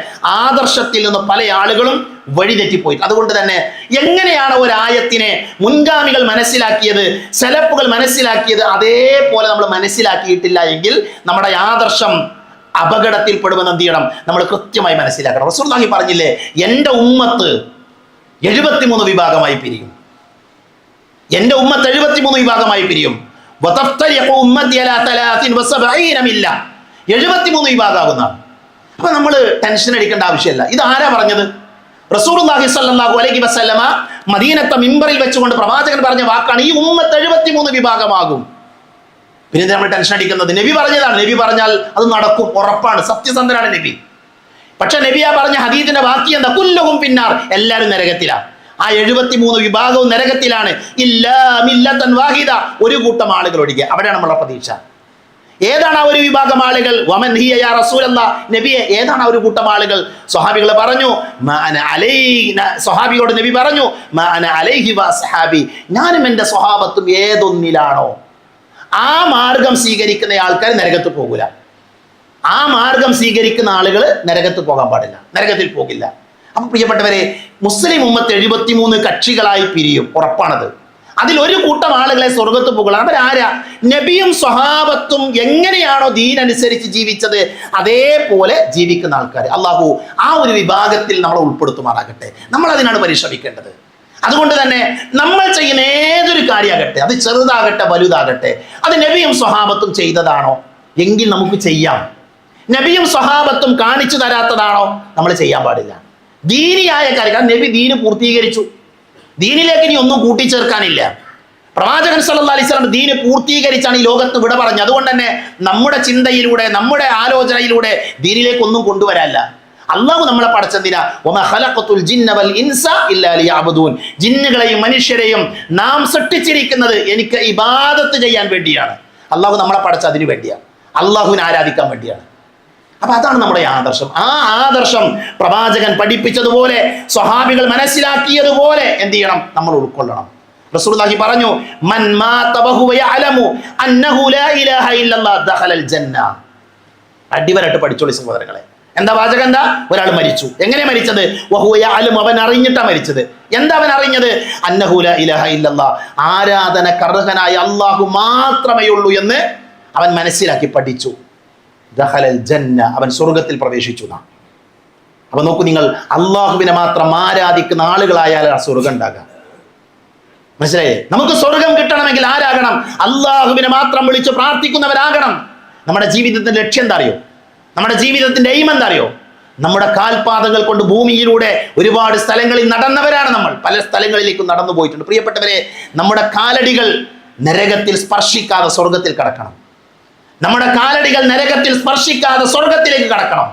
ആദർശത്തിൽ നിന്ന് പല ആളുകളും വഴിതെറ്റിപ്പോയി. അതുകൊണ്ട് തന്നെ എങ്ങനെയാണ് ഒരു ആയത്തിനെ മുൻഗാമികൾ മനസ്സിലാക്കിയത്, സലഫുകൾ മനസ്സിലാക്കിയത്, അതേപോലെ നമ്മൾ മനസ്സിലാക്കിയിട്ടില്ല എങ്കിൽ നമ്മുടെ ആദർശം അപകടത്തിൽപ്പെടുമെന്ന് എന്ത് ചെയ്യണം, നമ്മൾ കൃത്യമായി മനസ്സിലാക്കണം. റസൂലുള്ളാഹി പറഞ്ഞില്ലേ, എൻ്റെ ഉമ്മത്ത് 73 വിഭാഗമായി പിരിയും. എൻ്റെ ഉമ്മത്ത് 73 വിഭാഗമായി പിരിയും. 73 വിഭാഗമാകുന്ന. അപ്പൊ നമ്മൾ ടെൻഷൻ അടിക്കേണ്ട ആവശ്യമില്ല. ഇത് ആരാ പറഞ്ഞത്? റസൂലുള്ളാഹി സ്വല്ലല്ലാഹു അലൈഹി വസല്ലമ മദീനത്തെ മിമ്പറിൽ വെച്ചുകൊണ്ട് പ്രവാചകൻ പറഞ്ഞ വാക്കാണ്, ഈ ഉമ്മത്ത് 73 വിഭാഗമാകും. പിന്നെ നമ്മൾ ടെൻഷൻ അടിക്കുന്നത്? നബി പറഞ്ഞതാണ്. നബി പറഞ്ഞാൽ അത് നടക്കും, ഉറപ്പാണ്, സത്യസന്ധനാണ് നബി. പക്ഷെ നബിയാ പറഞ്ഞ ഹദീസിന്റെ ബാക്കി എന്താ? കുല്ലുഹും ഫിന്നാർ, എല്ലാവരും നരകത്തിലാണ്. ആ 73 വിഭാഗവും നരകത്തിലാണ്. ഇല്ലാ മില്ലത്തൻ വാഹിദ, ഒരു കൂട്ടം ആളുകൾ ഒഴികെ. അവിടെയാണ് നമ്മളെ പ്രതീക്ഷ. ഏതാണ് ആ ഒരു വിഭാഗം ആളുകൾ? വമൻ ഹിയ യാ റസൂലല്ലാഹ്, നബിയെ ഏതാണ് ആ ഒരു കൂട്ടം ആളുകൾ? സ്വഹാബികൾ പറഞ്ഞു, സ്വഹാബിയോട് നബി പറഞ്ഞു, മാ അന അലൈഹി വഅസ്ഹാബി, ഞാനും എൻ്റെ സ്വഹാബത്തും ഏതൊന്നിലാണോ ആ മാർഗം സ്വീകരിക്കുന്ന ആൾക്കാർ നരകത്ത് പോകില്ല. ആ മാർഗം സ്വീകരിക്കുന്ന ആളുകൾ നരകത്ത് പോകാൻ പാടില്ല, നരകത്തിൽ പോകില്ല. അപ്പൊ പ്രിയപ്പെട്ടവരെ, മുസ്ലിം ഉമ്മത്ത് 73 കക്ഷികളായി പിരിയും, ഉറപ്പാണത്. അതിൽ ഒരു കൂട്ടം ആളുകളെ സ്വർഗത്ത് പോകണം. അവരാരാ? നബിയും സ്വഹാബത്തും എങ്ങനെയാണോ ദീൻ അനുസരിച്ച് ജീവിച്ചത് അതേപോലെ ജീവിക്കുന്ന ആൾക്കാർ. അള്ളാഹു ആ ഒരു വിഭാഗത്തിൽ നമ്മളെ ഉൾപ്പെടുത്തുമാറാകട്ടെ. നമ്മൾ അതിനാണ് പരിശ്രമിക്കേണ്ടത്. അതുകൊണ്ട് തന്നെ നമ്മൾ ചെയ്യുന്ന ഏതൊരു കാര്യമാകട്ടെ, അത് ചെറുതാകട്ടെ വലുതാകട്ടെ, അത് നബിയും സ്വഹാബത്തും ചെയ്തതാണോ എങ്കിൽ നമുക്ക് ചെയ്യാം. നബിയും സ്വഹാബത്തും കാണിച്ചു തരാത്തതാണോ നമ്മൾ ചെയ്യാൻ പാടില്ല. ദീനിയായ കാര്യം, നബി ദീന് പൂർത്തീകരിച്ചു. ദീനിലേക്ക് ഇനി ഒന്നും കൂട്ടിച്ചേർക്കാനില്ല. പ്രവാചകൻ സല്ലല്ലാഹു അലൈഹി വസല്ലം ദീന് പൂർത്തീകരിച്ചാണ് ഈ ലോകത്ത് വിട പറഞ്ഞത്. അതുകൊണ്ട് തന്നെ നമ്മുടെ ചിന്തയിലൂടെ, നമ്മുടെ ആലോചനയിലൂടെ ദീനിലേക്ക് ഒന്നും കൊണ്ടുവരാനില്ല. അള്ളാഹു നമ്മളെ പടച്ചെന്തിനാ? വമാ ഖലഖതുൽ ജിന്ന വൽ ഇൻസ ഇല്ലാ ലിയഅബ്ദൂൻ, ജിന്നുകളെയും മനുഷ്യരെയും നാം സൃഷ്ടിച്ചിരിക്കുന്നത് എനിക്ക് ഇബാദത്ത് ചെയ്യാൻ വേണ്ടിയാണ്. അള്ളാഹു നമ്മളെ പടച്ച അതിനു വേണ്ടിയാണ്, അള്ളാഹുവിനെ ആരാധിക്കാൻ വേണ്ടിയാണ്. അപ്പൊ അതാണ് നമ്മുടെ ആദർശം. ആ ആദർശം പ്രവാചകൻ പഠിപ്പിച്ചതുപോലെ, സ്വഹാബികൾ മനസ്സിലാക്കിയതുപോലെ എന്ത് ചെയ്യണം? നമ്മൾ ഉൾക്കൊള്ളണം. റസൂലുള്ളാഹി പറഞ്ഞു, മൻ മാത വഹുവ യഅലമു അന്നഹു ലാ ഇലാഹ ഇല്ലല്ലാഹ് ദഖലൽ ജന്ന. അടിവരട്ട് പഠിച്ചോളി സഹോദരങ്ങളെ. എന്താ വാചകം? എന്താ? ഒരാൾ മരിച്ചു. എങ്ങനെ മരിച്ചത്? വഹുവ യഅലമു, അവൻ അറിഞ്ഞിട്ടാ മരിച്ചത്. എന്താ അവൻ അറിഞ്ഞത്? അന്നഹു ലാ ഇലാഹ ഇല്ലല്ലാഹ്, ആരാധനക്കർഹനായ അല്ലാഹു മാത്രമേ ഉള്ളൂ എന്ന് അവൻ മനസ്സിലാക്കി പഠിച്ചു. ദഖലൽ ജന്ന, അവൻ സ്വർഗത്തിൽ പ്രവേശിച്ചു. അപ്പൊ നോക്കൂ നിങ്ങൾ, അള്ളാഹുവിനെ മാത്രം ആരാധിക്കുന്ന ആളുകളായാലാണ് സ്വർഗം ഉണ്ടാകുക. മനസ്സിലായേ? നമുക്ക് സ്വർഗം കിട്ടണമെങ്കിൽ ആരാകണം? അള്ളാഹുവിനെ മാത്രം വിളിച്ച് പ്രാർത്ഥിക്കുന്നവരാകണം. നമ്മുടെ ജീവിതത്തിന്റെ ലക്ഷ്യം എന്താ അറിയോ? നമ്മുടെ ജീവിതത്തിന്റെ എയിം എന്താ അറിയോ? നമ്മുടെ കാൽപാദങ്ങൾ കൊണ്ട് ഭൂമിയിലൂടെ ഒരുപാട് സ്ഥലങ്ങളിൽ നടന്നവരാണ് നമ്മൾ. പല സ്ഥലങ്ങളിലേക്കും നടന്നു പോയിട്ടുണ്ട്. പ്രിയപ്പെട്ടവരെ, നമ്മുടെ കാലടികൾ നരകത്തിൽ സ്പർശിക്കാതെ സ്വർഗത്തിൽ കടക്കണം. നമ്മുടെ കാലടികൾ നരകത്തിൽ സ്പർശിക്കാതെ സ്വർഗത്തിലേക്ക് കടക്കണം.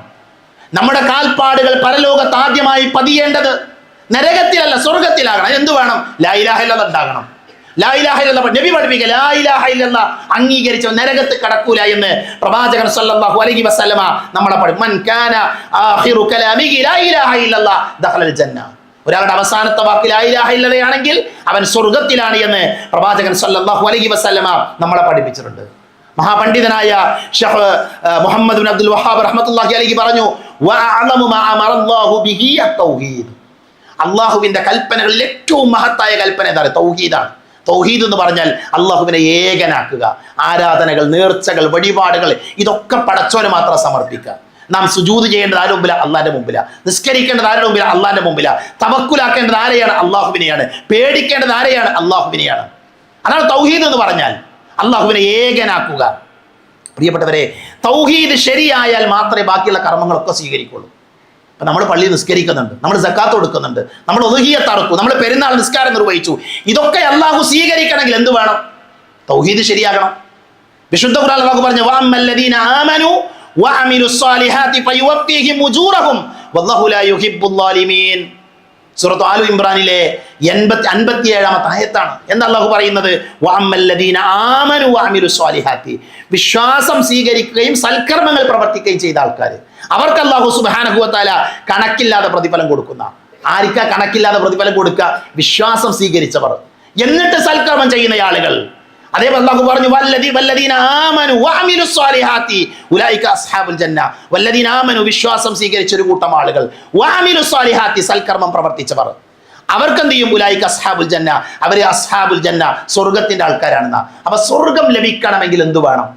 നമ്മുടെ കാൽപ്പാടുകൾ പരലോകത്ത് ആദ്യമായി പതിയേണ്ടത് നരകത്തിലല്ല, സ്വർഗത്തിലാകണം. എന്തു വേണം? ലാ ഇലാഹ ഇല്ലല്ലാഹ് ഉണ്ടാകണം. ലാ ഇലാഹ ഇല്ലല്ലാഹ് നബി പഠിപ്പിക്കുക. ലാ ഇലാഹ ഇല്ലല്ലാഹ് അംഗീകരിച്ച നരകത്ത് കടക്കൂല എന്ന് പ്രവാചകൻ സല്ലല്ലാഹു അലൈഹി വസല്ലമ നമ്മളെ പഠിപ്പിച്ചു. മൻ കാന ആഖിറു കലാമിഹി ലാ ഇലാഹ ഇല്ലല്ലാഹ് ദഖലൽ ജന്ന. ഒരാളുടെ അവസാനത്തെ വാക്ക് ലാ ഇലാഹ ഇല്ലല്ലാഹ് ആണെങ്കിൽ അവൻ സ്വർഗത്തിലാണ് എന്ന് പ്രവാചകൻ സല്ലല്ലാഹു അലൈഹി വസല്ലമ നമ്മളെ പഠിപ്പിച്ചിട്ടുണ്ട്. മഹാപണ്ഡിതനായ ഷെയ്ഖ് മുഹമ്മദ് ബിൻ അബ്ദുൽ വഹാബ് റഹ്മത്തുള്ളാഹി അലൈഹി പറഞ്ഞു, വഅഅലമു മാ അമറല്ലാഹു ബിഹി അത്തൗഹീദ്. അള്ളാഹുവിന്റെ കൽപ്പനകളിൽ ഏറ്റവും മഹത്തായ കൽപ്പന ഏതാണ്? തൗഹീദാണ്. തൗഹീദ് എന്ന് പറഞ്ഞാൽ അള്ളാഹുവിനെ ഏകനാക്കുക. ആരാധനകൾ, നേർച്ചകൾ, വഴിപാടുകൾ ഇതൊക്കെ പടച്ചോന് മാത്രം സമർപ്പിക്കുക. നാം സുജൂദ് ചെയ്യേണ്ടത് ആരുടെ മുമ്പില? അള്ളാന്റെ മുമ്പില. നിസ്കരിക്കേണ്ടത് ആരുടെ മുമ്പില? അള്ളാന്റെ മുമ്പില. തവക്കുലാക്കേണ്ടത് ആരെയാണ്? അള്ളാഹുവിനെയാണ്. പേടിക്കേണ്ടത് ആരെയാണ്? അള്ളാഹുവിനെയാണ്. അതാണ് തൗഹീദ് എന്ന് പറഞ്ഞാൽ, അള്ളാഹുവിനെ ഏകനാക്കുക. പ്രിയപ്പെട്ടവരെ, തൗഹീദ് ശരിയായാൽ മാത്രമേ ബാക്കിയുള്ള കർമ്മങ്ങളൊക്കെ സ്വീകരിക്കുള്ളൂ. അപ്പം നമ്മൾ പള്ളിയിൽ നിസ്കരിക്കുന്നുണ്ട്, നമ്മൾ സക്കാത്ത് കൊടുക്കുന്നുണ്ട്, നമ്മൾ ഉദ്ഹിയ്യത്ത് അറുക്കും, നമ്മൾ പെരുന്നാൾ നിസ്കാരം നിർവഹിച്ചു. ഇതൊക്കെ അള്ളാഹു സ്വീകരിക്കണമെങ്കിൽ എന്ത് വേണം? തൗഹീദ് ശരിയാകണം. വിശുദ്ധ ഖുർആൻ അള്ളാഹു പറഞ്ഞു, വഅമ്മല്ലദീന ആമനു വഅമിലുസ് സ്വാലിഹാത്തി ഫയുവഫീഹിം ഉജൂറഹും വല്ലാഹു ലാ യുഹിബ്ബുൽ ളാലിമീൻ. സൂറത്ത് ആലു ഇംറാനിലെ 57-ാമത്തെ ആയത്താണ്. എന്താ അള്ളാഹു പറയുന്നത്? വഅമ്മല്ലദീന ആമനു വഅമിലുസ് സ്വാലിഹാത്തി, വിശ്വാസം സ്വീകരിക്കുകയും സൽക്കർമ്മങ്ങൾ പ്രവർത്തിക്കുകയും ചെയ്ത ആൾക്കാർ, അവർക്ക് അല്ലാഹു സുബ്ഹാനഹു വ തആല കണക്കില്ലാതെ പ്രതിഫലം കൊടുക്കുന്ന. ആർക്കാ കണക്കില്ലാതെ പ്രതിഫലം കൊടുക്കുക? വിശ്വാസം സ്വീകരിച്ചവർ, എന്നിട്ട് സൽക്കർമ്മം ചെയ്യുന്ന ആളുകൾ. അതേപോലെ അല്ലാഹു പറഞ്ഞു വല്ലദീന ആമനു വഅമിലു സ്വാലിഹാത്തി ഉലൈക അസ്ഹാബുൽ ജന്ന. വല്ലദീന ആമനു, വിശ്വാസം സ്വീകരിച്ച ഒരു കൂട്ടം ആളുകൾ, വഅമിലു സ്വാലിഹാത്തി, സൽക്കർമ്മം പ്രവർത്തിച്ചവർ, അവർക്ക് എന്ത് ചെയ്യും? ഉലൈക അസ്ഹാബുൽ ജന്ന, അവര് അസ്ഹാബുൽ ജന്ന, സ്വർഗത്തിന്റെ ആൾക്കാരാണെന്ന. അപ്പൊ സ്വർഗം ലഭിക്കണമെങ്കിൽ എന്ത് വേണം?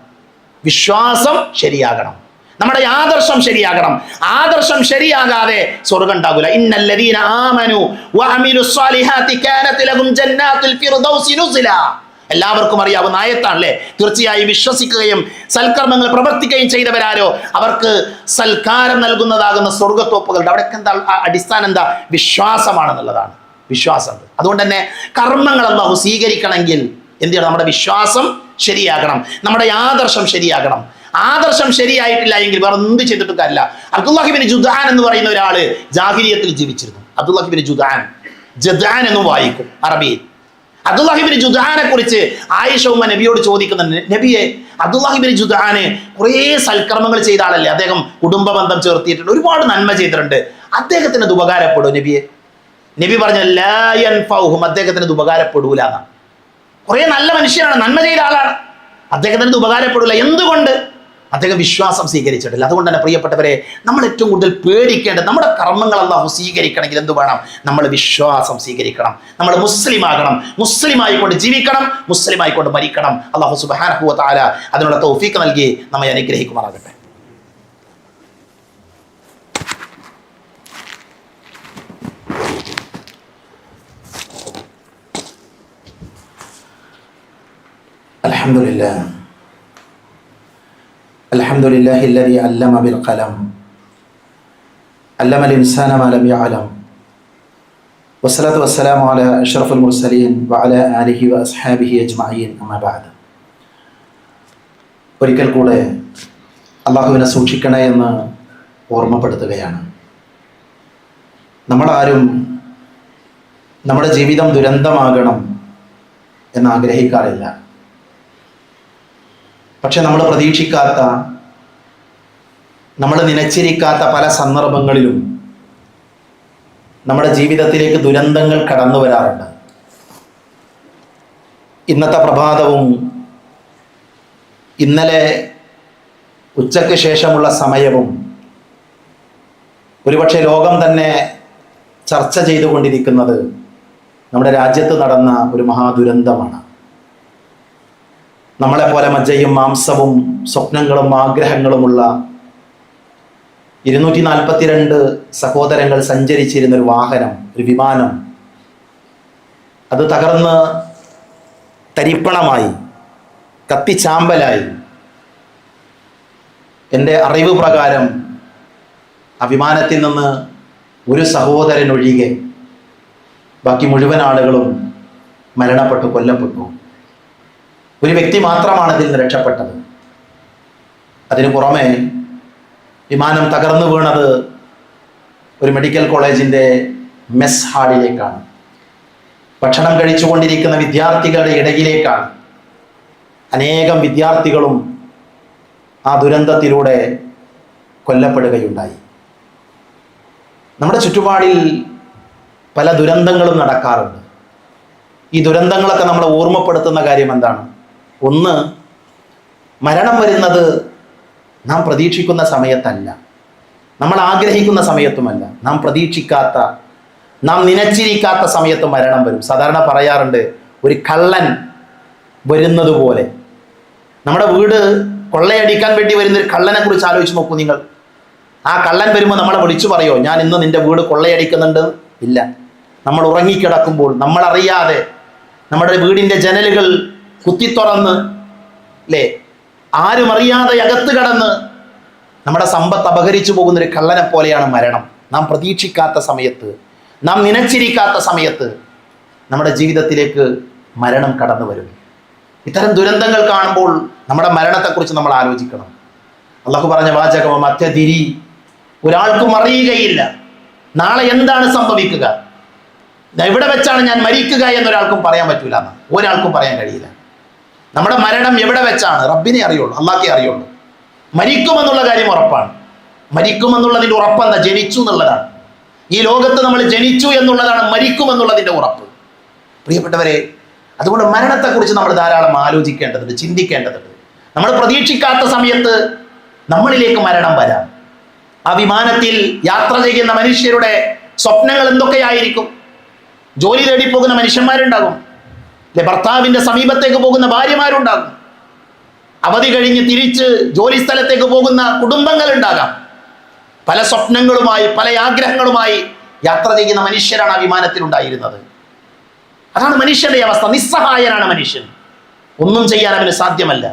വിശ്വാസം ശരിയാകണം, നമ്മുടെ ആദർശം ശരിയാകണം. ആദർശം ശരിയാകാതെ സ്വർഗം ഉണ്ടാകില്ല. ഇന്നല്ലദീന ആമനു വഅമിലു സ്വാലിഹാത്തി കാനത് ലഹും ജന്നാത്തുൽ ഫിർദൗസി നുസില. എല്ലാവർക്കും അറിയാവുന്ന ആയത്താണല്ലേ. തീർച്ചയായും വിശ്വസിക്കുകയും സൽക്കർമ്മങ്ങൾ പ്രവർത്തിക്കുകയും ചെയ്തവരാരോ അവർക്ക് സൽക്കാരം നൽകുന്നതാകുന്ന സ്വർഗത്തോപ്പുകളുടെ അവിടെയൊക്കെ എന്താ അടിസ്ഥാനം? എന്താ? വിശ്വാസമാണെന്നുള്ളതാണ്. വിശ്വാസം. അതുകൊണ്ട് തന്നെ കർമ്മങ്ങൾ അല്ലാഹു സ്വീകരിക്കണമെങ്കിൽ എന്ത് ചെയ്യണം? നമ്മുടെ വിശ്വാസം ശരിയാകണം, നമ്മുടെ ആദർശം ശരിയാകണം. ആദർശം ശരിയായിട്ടില്ല എങ്കിൽ വേറെ എന്ത് ചെയ്തിട്ടും കാര്യമില്ല. അബ്ദുല്ലാഹി ഇബ്നു ജുദ്ആൻ എന്ന് പറയുന്ന ഒരാള് ജാഹിലിയത്തിൽ ജീവിച്ചിരുന്നു. അബ്ദുല്ലാഹി ഇബ്നു ജുദ്ആൻ എന്നും വായിക്കും അറബിയിൽ. അബ്ദുല്ലാഹി ഇബ്നു ജുദ്ആനെ കുറിച്ച് ആയിഷ ഉമ്മ നബിയോട് ചോദിക്കുന്നുണ്ട്, നബിയെ, അബ്ദുല്ലാഹി ഇബ്നു ജുദ്ആന് കുറേ സൽക്കർമ്മങ്ങൾ ചെയ്ത ആളല്ലേ, അദ്ദേഹം കുടുംബ ബന്ധം ചേർത്തിയിട്ടുണ്ട്, ഒരുപാട് നന്മ ചെയ്തിട്ടുണ്ട്, അദ്ദേഹത്തിന് ഇത് ഉപകാരപ്പെടും നബിയെ? നബി പറഞ്ഞ ലാ യൻഫഉഹും, അദ്ദേഹത്തിന് ഇത് ഉപകാരപ്പെടൂല എന്നാണ്. കുറേ നല്ല മനുഷ്യനാണ്, നന്മ ചെയ്ത ആളാണ്, അദ്ദേഹത്തിന് ഇത് ഉപകാരപ്പെടില്ല. എന്തുകൊണ്ട്? അദ്ദേഹം വിശ്വാസം സ്വീകരിച്ചിട്ടില്ല. അതുകൊണ്ട് തന്നെ പ്രിയപ്പെട്ടവരെ, നമ്മൾ ഏറ്റവും കൂടുതൽ പേടിക്കേണ്ടത് നമ്മുടെ കർമ്മങ്ങൾ അല്ലാഹു സ്വീകരിക്കണമെങ്കിൽ എന്ത് വേണം? നമ്മൾ വിശ്വാസം സ്വീകരിക്കണം, നമ്മൾ മുസ്ലിം ആകണം, മുസ്ലിമായിക്കൊണ്ട് ജീവിക്കണം, മുസ്ലിമായിക്കൊണ്ട് മരിക്കണം. അല്ലാഹു സുബ്ഹാനഹു വ തആല അതിനുള്ള തൗഫീഖ് നൽകി നമ്മെ അനുഗ്രഹിക്കുമാറാകട്ടെ. അൽഹംദുലില്ലാഹ് അൽഹംദുലില്ലാഹി അല്ലദീ അല്ലമ ബിൽ ഖലം അല്ലമൽ ഇൻസാന മാ ലം യഅലം വസ്സലാത്തു വസ്സലാമു അലാ അഷ്റഫുൽ മുർസലീൻ വഅലാ ആലിഹി വഅസ്ഹാബിഹി അജ്മഈൻ. അമ്മാ ബഅദ്. ഒരിക്കൽ കൂടെ അല്ലാഹുവിനെ സൂക്ഷിക്കണേ എന്ന് ഓർമ്മപ്പെടുത്തുകയാണ്. നമ്മളാരും നമ്മുടെ ജീവിതം ദുരന്തമാകണം എന്ന് ആഗ്രഹിക്കാറില്ല. പക്ഷെ നമ്മൾ പ്രതീക്ഷിക്കാത്ത, നമ്മൾ നനച്ചിരിക്കാത്ത പല സന്ദർഭങ്ങളിലും നമ്മുടെ ജീവിതത്തിലേക്ക് ദുരന്തങ്ങൾ കടന്നു വരാറുണ്ട്. ഇന്നത്തെ പ്രഭാതവും ഇന്നലെ ഉച്ചയ്ക്ക് ശേഷമുള്ള സമയവും ഒരുപക്ഷെ ലോകം തന്നെ ചർച്ച ചെയ്തുകൊണ്ടിരിക്കുന്നത് നമ്മുടെ രാജ്യത്ത് നടന്ന ഒരു മഹാദുരന്തമാണ്. നമ്മളെപ്പോലെ മജ്ജയും മാംസവും സ്വപ്നങ്ങളും ആഗ്രഹങ്ങളുമുള്ള 242 സഹോദരങ്ങൾ സഞ്ചരിച്ചിരുന്ന ഒരു വാഹനം, ഒരു വിമാനം, അത് തകർന്ന് തരിപ്പണമായി, കത്തിച്ചാമ്പലായി. എൻ്റെ അറിവ് പ്രകാരം ആ വിമാനത്തിൽ നിന്ന് ഒരു സഹോദരൻ ഒഴികെ ബാക്കി മുഴുവൻ ആളുകളും മരണപ്പെട്ടു, കൊല്ലപ്പെട്ടു. ഒരു വ്യക്തി മാത്രമാണ് ഇതിൽ നിന്ന് രക്ഷപ്പെട്ടത്. അതിനു പുറമെ വിമാനം തകർന്നു വീണത് ഒരു മെഡിക്കൽ കോളേജിൻ്റെ മെസ് ഹാളിലേക്കാണ്. ഭക്ഷണം കഴിച്ചുകൊണ്ടിരിക്കുന്ന വിദ്യാർത്ഥികളുടെ ഇടയിലേക്കാണ്. അനേകം വിദ്യാർത്ഥികളും ആ ദുരന്തത്തിലൂടെ കൊല്ലപ്പെടുകയുണ്ടായി. നമ്മുടെ ചുറ്റുപാടിൽ പല ദുരന്തങ്ങളും നടക്കാറുണ്ട്. ഈ ദുരന്തങ്ങളൊക്കെ നമ്മളെ ഓർമ്മപ്പെടുത്തുന്ന കാര്യം എന്താണ്? ഒന്ന്, മരണം വരുന്നത് നാം പ്രതീക്ഷിക്കുന്ന സമയത്തല്ല, നമ്മൾ ആഗ്രഹിക്കുന്ന സമയത്തുമല്ല. നാം പ്രതീക്ഷിക്കാത്ത, നാം നനച്ചിരിക്കാത്ത സമയത്ത് മരണം വരും. സാധാരണ പറയാറുണ്ട്, ഒരു കള്ളൻ വരുന്നത് പോലെ. നമ്മുടെ വീട് കൊള്ളയടിക്കാൻ വേണ്ടി വരുന്നൊരു കള്ളനെ കുറിച്ച് ആലോചിച്ച് നോക്കൂ നിങ്ങൾ. ആ കള്ളൻ വരുമ്പോൾ നമ്മളെ വിളിച്ചു പറയോ, ഞാൻ ഇന്ന് നിന്റെ വീട് കൊള്ളയടിക്കുന്നുണ്ട്? ഇല്ല. നമ്മൾ ഉറങ്ങിക്കിടക്കുമ്പോൾ നമ്മളറിയാതെ നമ്മുടെ വീടിൻ്റെ ജനലുകൾ കുത്തിത്തുറന്ന്, അല്ലേ, ആരും അറിയാതെ അകത്ത് കടന്ന് നമ്മുടെ സമ്പത്ത് അപഹരിച്ചു പോകുന്നൊരു കള്ളനെ പോലെയാണ് മരണം. നാം പ്രതീക്ഷിക്കാത്ത സമയത്ത്, നാം നനച്ചിരിക്കാത്ത സമയത്ത് നമ്മുടെ ജീവിതത്തിലേക്ക് മരണം കടന്നു വരും. ഇത്തരം ദുരന്തങ്ങൾ കാണുമ്പോൾ നമ്മുടെ മരണത്തെക്കുറിച്ച് നമ്മൾ ആലോചിക്കണം. അല്ലാഹു പറഞ്ഞ വാചകം മധ്യതിരി, ഒരാൾക്കും അറിയുകയില്ല നാളെ എന്താണ് സംഭവിക്കുക, എവിടെ വെച്ചാണ് ഞാൻ മരിക്കുക എന്നൊരാൾക്കും പറയാൻ പറ്റൂല. ഒരാൾക്കും പറയാൻ കഴിയില്ല. നമ്മുടെ മരണം എവിടെ വെച്ചാണ് റബ്ബിനെ അറിയുള്ളൂ, അള്ളാഹ്ക്കേ അറിയുള്ളൂ. മരിക്കുമെന്നുള്ള കാര്യം ഉറപ്പാണ്. മരിക്കുമെന്നുള്ളതിൻ്റെ ഉറപ്പെന്താ? ജനിച്ചു എന്നുള്ളതാണ്. ഈ ലോകത്ത് നമ്മൾ ജനിച്ചു എന്നുള്ളതാണ് മരിക്കുമെന്നുള്ളതിൻ്റെ ഉറപ്പ്. പ്രിയപ്പെട്ടവരെ, അതുകൊണ്ട് മരണത്തെക്കുറിച്ച് നമ്മൾ ധാരാളം ആലോചിക്കേണ്ടതുണ്ട്, ചിന്തിക്കേണ്ടതുണ്ട്. നമ്മൾ പ്രതീക്ഷിക്കാത്ത സമയത്ത് നമ്മളിലേക്ക് മരണം വരാം. ആ വിമാനത്തിൽ യാത്ര ചെയ്യുന്ന മനുഷ്യരുടെ സ്വപ്നങ്ങൾ എന്തൊക്കെയായിരിക്കും? ജോലി തേടി പോകുന്ന മനുഷ്യന്മാരുണ്ടാകും, ഭർത്താവിന്റെ സമീപത്തേക്ക് പോകുന്ന ഭാര്യമാരുണ്ടാകും, അവധി കഴിഞ്ഞ് തിരിച്ച് ജോലി സ്ഥലത്തേക്ക് പോകുന്ന കുടുംബങ്ങൾ ഉണ്ടാകാം. പല സ്വപ്നങ്ങളുമായി, പല ആഗ്രഹങ്ങളുമായി യാത്ര ചെയ്യുന്ന മനുഷ്യരാണ് ആ വിമാനത്തിൽ ഉണ്ടായിരുന്നത്. അതാണ് മനുഷ്യന്റെ അവസ്ഥ. നിസ്സഹായനാണ് മനുഷ്യൻ, ഒന്നും ചെയ്യാൻ അവന് സാധ്യമല്ല.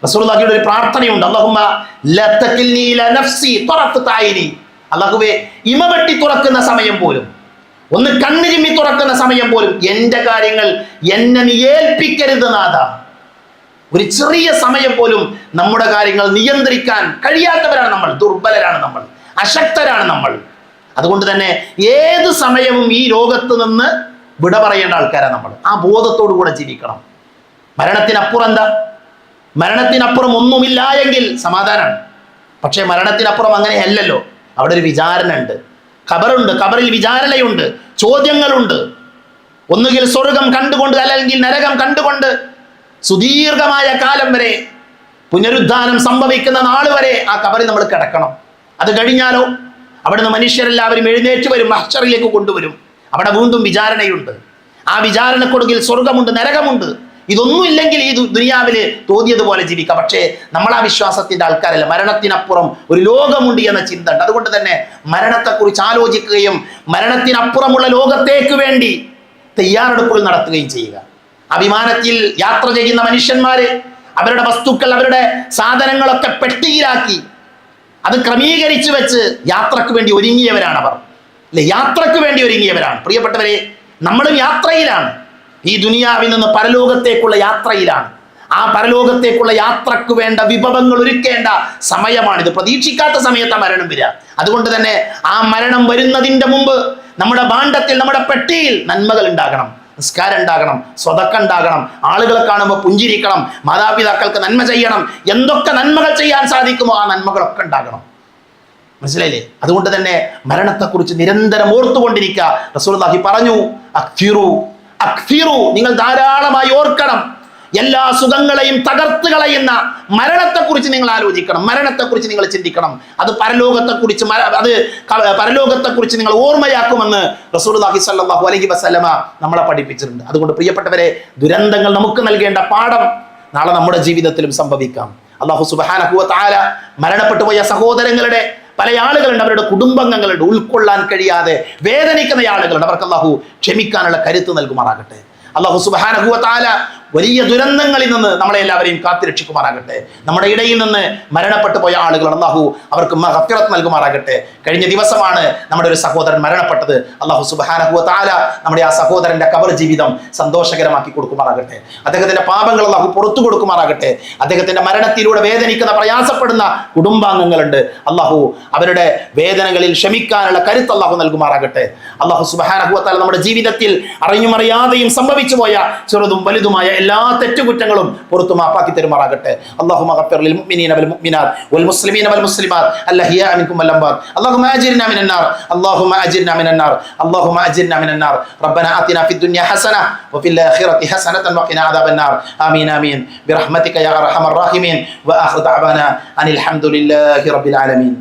റസൂലുള്ളാഹിയുടെ ഒരു പ്രാർത്ഥനയുണ്ട്, അല്ലാഹുമ്മ ലാ തകിൽനി ഇലാ നഫ്സി തറഫത ഐനി. അല്ലാഹുവേ, ഇമ വെട്ടി തുറക്കുന്ന സമയം പോലും, ഒന്ന് കണ്ണ് ചിമ്മി തുറക്കുന്ന സമയം പോലും എൻ്റെ കാര്യങ്ങൾ എന്നെ നീ ഏൽപ്പിക്കരുത് നാഥ. ഒരു ചെറിയ സമയം പോലും നമ്മുടെ കാര്യങ്ങൾ നിയന്ത്രിക്കാൻ കഴിയാത്തവരാണ് നമ്മൾ, ദുർബലരാണ് നമ്മൾ, അശക്തരാണ് നമ്മൾ. അതുകൊണ്ട് തന്നെ ഏത് സമയവും ഈ ലോകത്ത് നിന്ന് വിട പറയേണ്ട ആൾക്കാരാണ് നമ്മൾ. ആ ബോധത്തോടു കൂടെ ജീവിക്കണം. മരണത്തിനപ്പുറം എന്താ? മരണത്തിനപ്പുറം ഒന്നുമില്ല എങ്കിൽ സമാധാനമാണ്. പക്ഷേ മരണത്തിനപ്പുറം അങ്ങനെയല്ലല്ലോ. അവിടെ ഒരു വിചാരണ ഉണ്ട്, ഖബറുണ്ട്, ഖബറിൽ വിചാരണയുണ്ട്, ചോദ്യങ്ങളുണ്ട്. ഒന്നുകിൽ സ്വർഗം കണ്ടുകൊണ്ട് അല്ലെങ്കിൽ നരകം കണ്ടുകൊണ്ട് സുദീർഘമായ കാലം വരെ, പുനരുദ്ധാനം സംഭവിക്കുന്ന നാൾ വരെ ആ ഖബറിൽ നമ്മൾ കിടക്കണം. അത് കഴിഞ്ഞാലോ അവിടുന്ന് മനുഷ്യരെല്ലാവരും എഴുന്നേറ്റ് വരും, മഹ്ശറിലേക്ക് കൊണ്ടുവരും. അവിടെ വീണ്ടും വിചാരണയുണ്ട്. ആ വിചാരണക്കൊടുകിൽ സ്വർഗമുണ്ട്, നരകമുണ്ട്. ഇതൊന്നും ഇല്ലെങ്കിൽ ഈ ദുനിയാവിൽ തോന്നിയതുപോലെ ജീവിക്കാം. പക്ഷേ നമ്മൾ ആ വിശ്വാസത്തിന്റെ ആൾക്കാരല്ല. മരണത്തിനപ്പുറം ഒരു ലോകമുണ്ട് എന്ന ചിന്ത ഉണ്ട്. അതുകൊണ്ട് തന്നെ മരണത്തെക്കുറിച്ച് ആലോചിക്കുകയും മരണത്തിനപ്പുറമുള്ള ലോകത്തേക്ക് വേണ്ടി തയ്യാറെടുപ്പുകൾ നടത്തുകയും ചെയ്യുക. അഭിമാനത്തിൽ യാത്ര ചെയ്യുന്ന മനുഷ്യന്മാര് അവരുടെ വസ്തുക്കൾ, അവരുടെ സാധനങ്ങളൊക്കെ പെട്ടിയിലാക്കി അത് ക്രമീകരിച്ചു വെച്ച് യാത്രക്ക് വേണ്ടി ഒരുങ്ങിയവരാണ് അവർ, അല്ലെ? യാത്രക്ക് വേണ്ടി ഒരുങ്ങിയവരാണ്. പ്രിയപ്പെട്ടവരെ, നമ്മളും യാത്രയിലാണ്. ഈ ദുനിയാവിൽ നിന്ന് പരലോകത്തേക്കുള്ള യാത്രയിലാണ്. ആ പരലോകത്തേക്കുള്ള യാത്രക്ക് വേണ്ട വിഭവങ്ങൾ ഒരുക്കേണ്ട സമയമാണിത്. പ്രതീക്ഷിക്കാത്ത സമയത്ത് മരണം വരിക. അതുകൊണ്ട് തന്നെ ആ മരണം വരുന്നതിൻ്റെ മുമ്പ് നമ്മുടെ ഭാണ്ഡത്തിൽ, നമ്മുടെ പെട്ടിയിൽ നന്മകൾ ഉണ്ടാകണം, നിസ്കാരം ഉണ്ടാകണം, സ്വതക്ക ഉണ്ടാകണം, ആളുകളെ കാണുമ്പോൾ പുഞ്ചിരിക്കണം, മാതാപിതാക്കൾക്ക് നന്മ ചെയ്യണം. എന്തൊക്കെ നന്മകൾ ചെയ്യാൻ സാധിക്കുമോ ആ നന്മകളൊക്കെ ഉണ്ടാകണം. മനസ്സിലായില്ലേ? അതുകൊണ്ട് തന്നെ മരണത്തെക്കുറിച്ച് നിരന്തരം ഓർത്തുകൊണ്ടിരിക്കുക. റസൂലുള്ളാഹി പറഞ്ഞു, അക്ഫിറു അക്ഫിറു, നിങ്ങൾ ധാരാളമായി ഓർക്കണം. എല്ലാ സുഖങ്ങളെയും തകർത്ത് കളയുന്ന മരണത്തെക്കുറിച്ച് നിങ്ങൾ ആലോചിക്കണം, മരണത്തെക്കുറിച്ച് നിങ്ങൾ ചിന്തിക്കണം. അത് പരലോകത്തെക്കുറിച്ച് നിങ്ങൾ ഓർമ്മയാക്കുമെന്ന് റസൂലുള്ളാഹി സ്വല്ലല്ലാഹു അലൈഹി വസല്ലമ നമ്മളെ പഠിപ്പിച്ചിട്ടുണ്ട്. അതുകൊണ്ട് പ്രിയപ്പെട്ടവരെ, ദുരന്തങ്ങൾ നമുക്ക് നൽകേണ്ട പാഠം നാളെ നമ്മുടെ ജീവിതത്തിലും സംഭവിക്കാം. അല്ലാഹു സുബ്ഹാനഹു വ തആല മരണപ്പെട്ടു പോയ സഹോദരങ്ങളുടെ പല ആളുകളുണ്ട്, അവരുടെ കുടുംബാംഗങ്ങളുണ്ട്, ഉൾക്കൊള്ളാൻ കഴിയാതെ വേദനിക്കുന്ന ആളുകളുണ്ട്. അവർക്ക് അല്ലാഹു ക്ഷമിക്കാനുള്ള കരുത്ത് നൽകുമാറാകട്ടെ. അല്ലാഹു സുബ്ഹാനഹു വ തആല വലിയ ദുരന്തങ്ങളിൽ നിന്ന് നമ്മളെ എല്ലാവരെയും കാത്തുരക്ഷിക്കുമാറാകട്ടെ. നമ്മുടെ ഇടയിൽ നിന്ന് മരണപ്പെട്ടു പോയ ആളുകൾ അല്ലാഹു അവർക്ക് മഗ്ഫിറത്ത് നൽകുമാറാകട്ടെ. കഴിഞ്ഞ ദിവസമാണ് നമ്മുടെ ഒരു സഹോദരൻ മരണപ്പെട്ടത്. അല്ലാഹു സുബ്ഹാനഹു വ തആല നമ്മുടെ ആ സഹോദരന്റെ ഖബർ ജീവിതം സന്തോഷകരമാക്കി കൊടുക്കുമാറാകട്ടെ. അദ്ദേഹത്തിന്റെ പാപങ്ങൾ അല്ലാഹു പുറത്തു കൊടുക്കുമാറാകട്ടെ. അദ്ദേഹത്തിന്റെ മരണത്തിലൂടെ വേദനിക്കുന്ന, പ്രയാസപ്പെടുന്ന കുടുംബാംഗങ്ങളുണ്ട്. അല്ലാഹു അവരുടെ വേദനകളിൽ ക്ഷമിക്കാനുള്ള കരുത്ത് അല്ലാഹു നൽകുമാറാകട്ടെ. അല്ലാഹു സുബ്ഹാനഹു വ തആല നമ്മുടെ ജീവിതത്തിൽ അറിഞ്ഞും അറിയാതെയും സംഭവിച്ചു പോയ ചെറുതും വലുതുമായ എല്ലാ തെറ്റുകുറ്റങ്ങളും പുറത്തു മാപ്പാക്കി തരുമാറാകട്ടെ. അല്ലാഹുമ്മ ഗഫിർ ലിൽ മുഅ്മിനീന വൽ മുഅ്മിനാത്ത് വൽ മുസ്ലിമീന വൽ മുസ്ലിമാത്ത് അൽഅഹ്യാ മിൻകും വൽ അംവാത്ത്. അല്ലാഹുമ്മ അജിർനാ മിനൻ നാർ, അല്ലാഹുമ്മ അജിർനാ മിനൻ നാർ, അല്ലാഹുമ്മ അജിർനാ മിനൻ നാർ. റബ്ബനാ ആതിനാ ഫിദ് ദുനിയ ഹസന വഫിൽ ആഖിറതി ഹസനതൻ വഖിനാ അദാബൻ നാർ. ആമീൻ ആമീൻ ബിറഹ്മതിക യാ അർഹമർ റഹീമീൻ. വആഖിറു ദഅവാനാ അനിൽ ഹംദുലില്ലാഹി റബ്ബിൽ ആലമീൻ.